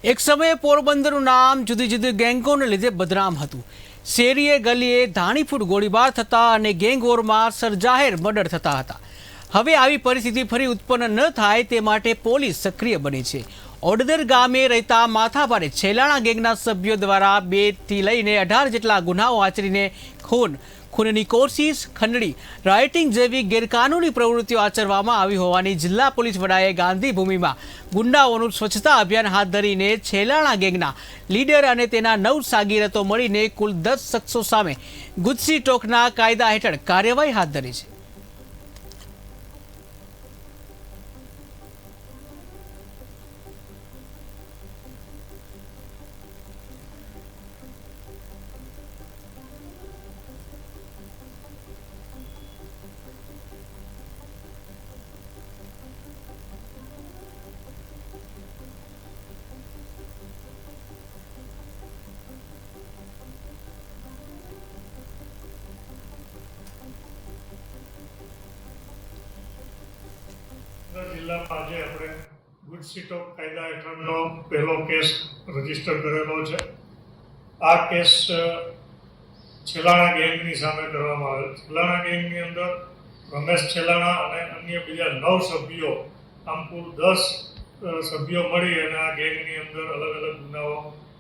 એક સમયે પોરબંદરનું નામ જુદી જુદી ગેંગોને લીધે બદનામ હતું। શેરીએ ગલીએ ધાણીફૂટ ગોળીબાર થતા અને ગેંગવોરમાં સરજાહેર મર્ડર થતા હતા। હવે આવી પરિસ્થિતિ ફરી ઉત્પન્ન ન થાય તે માટે પોલીસ સક્રિય બની છે। ઓડદર ગામે રહેતા માથાભારે છેલાણા ગેંગના સભ્યો દ્વારા 2 થી લઈને 18 જેટલા ગુનાઓ આચરીને ખૂનની કોશિશ, ખંડણી, રાઇટિંગ જેવી ગેરકાનૂની પ્રવૃત્તિઓ આચરવામાં આવી હોવાની જિલ્લા પોલીસ વડાએ ગાંધી ભૂમિમાં ગુંડાઓનું સ્વચ્છતા અભિયાન હાથ ધરીને છેલાણા ગેંગના લીડર અને તેના 9 સાગીરતો મળીને કુલ 10 શખ્સો સામે ગુજસી ટોકના કાયદા હેઠળ કાર્યવાહી હાથ ધરી છે। જિલ્લામાં આજે આપણે ગુજસી ટોક કાયદા હેઠળનો પહેલો કેસ રજીસ્ટર કરેલો છે। આ કેસ છેલાણા ગેંગની સામે કરવામાં આવેલ। છેલાણા ગેંગની અંદર રમેશ છેલાણા અને અન્ય બીજા 9 સભ્યો, આમ કુલ 10 સભ્યો મળી અને આ ગેંગની અંદર અલગ અલગ ગુનાઓ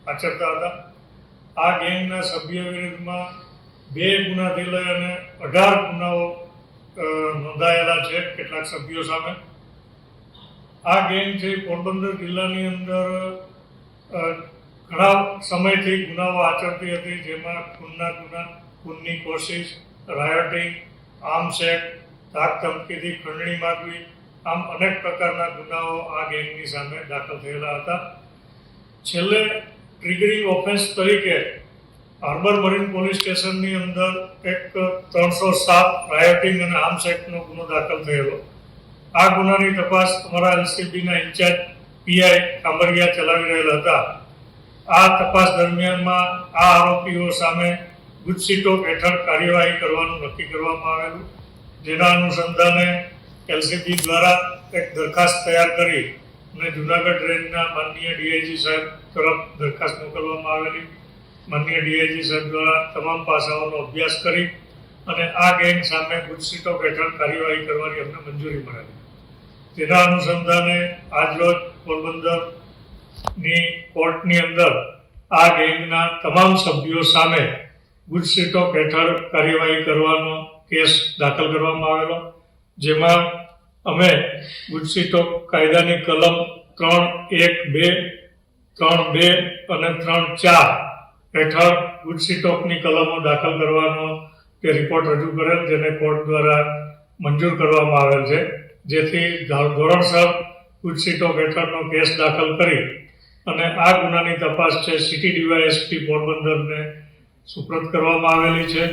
આચરતા હતા। આ ગેંગના સભ્યો વિરુદ્ધમાં 2 ગુનાથી લઈ અને 18 ગુનાઓ નોંધાયેલા છે કેટલાક સભ્યો સામે। આ ગેંગ છે પોરબંદર જિલ્લાની અંદર ઘણા સમયથી ગુનાઓ આચરતી હતી, જેમાં ખૂનના ગુના, ખૂનની કોશિશ, રાયોટિંગ, આર્મ્સ એક્ટ, ધાક ધમકીથી ખંડણી માગવી, આમ અનેક પ્રકારના ગુનાઓ આ ગેંગની સામે દાખલ થયેલા હતા। છેલ્લે ટ્રિગરિંગ ઓફેન્સ તરીકે હાર્બર મરીન પોલીસ સ્ટેશનની અંદર એક 307 રાયોટિંગ અને આર્મ્સ એક્ટનો ગુનો દાખલ થયેલો। આ ગુનાની તપાસ અમારા એલસીબીના ઇન્ચાર્જ પીઆઈ કાંબરિયા ચલાવી રહેલા હતા। આ તપાસ દરમિયાનમાં આ આરોપીઓ સામે ગુજસી ટોક હેઠળ કાર્યવાહી કરવાનું નક્કી કરવામાં આવેલું, જેના અનુસંધાને એલસીબી દ્વારા એક દરખાસ્ત તૈયાર કરી અને જૂનાગઢ રેન્જના માનનીય ડીઆઈજી સાહેબ તરફ દરખાસ્ત મોકલવામાં આવેલી। માનનીય ડીઆઈજી સાહેબ દ્વારા તમામ પાસાઓનો અભ્યાસ કરી અને આ ગેંગ સામે ગુજસી ટોક હેઠળ કાર્યવાહી કરવાની અમને મંજૂરી મળેલી। જેના અનુસંધાને આજરોજ પોરબંદરની કોર્ટની અંદર આ ગેંગના તમામ સભ્યો સામે ગુજસી ટોક હેઠળ કાર્યવાહી કરવાનો કેસ દાખલ કરવામાં આવેલો, જેમાં અમે ગુજસી ટોક કાયદાની કલમ 3(1)(2), 3(2) અને 3(4) હેઠળ ગુજસી ટોકની કલમો દાખલ કરવાનો તે રિપોર્ટ રજૂ કરેલ, જેને કોર્ટ દ્વારા મંજૂર કરવામાં આવેલ છે। જેથી ધોરણસર ગુજસી ટોક હેઠળનો કેસ દાખલ કરી અને આ ગુનાની તપાસ છે સિટી ડીવાયએસપી પોરબંદરને સુપ્રત કરવામાં આવેલી છે।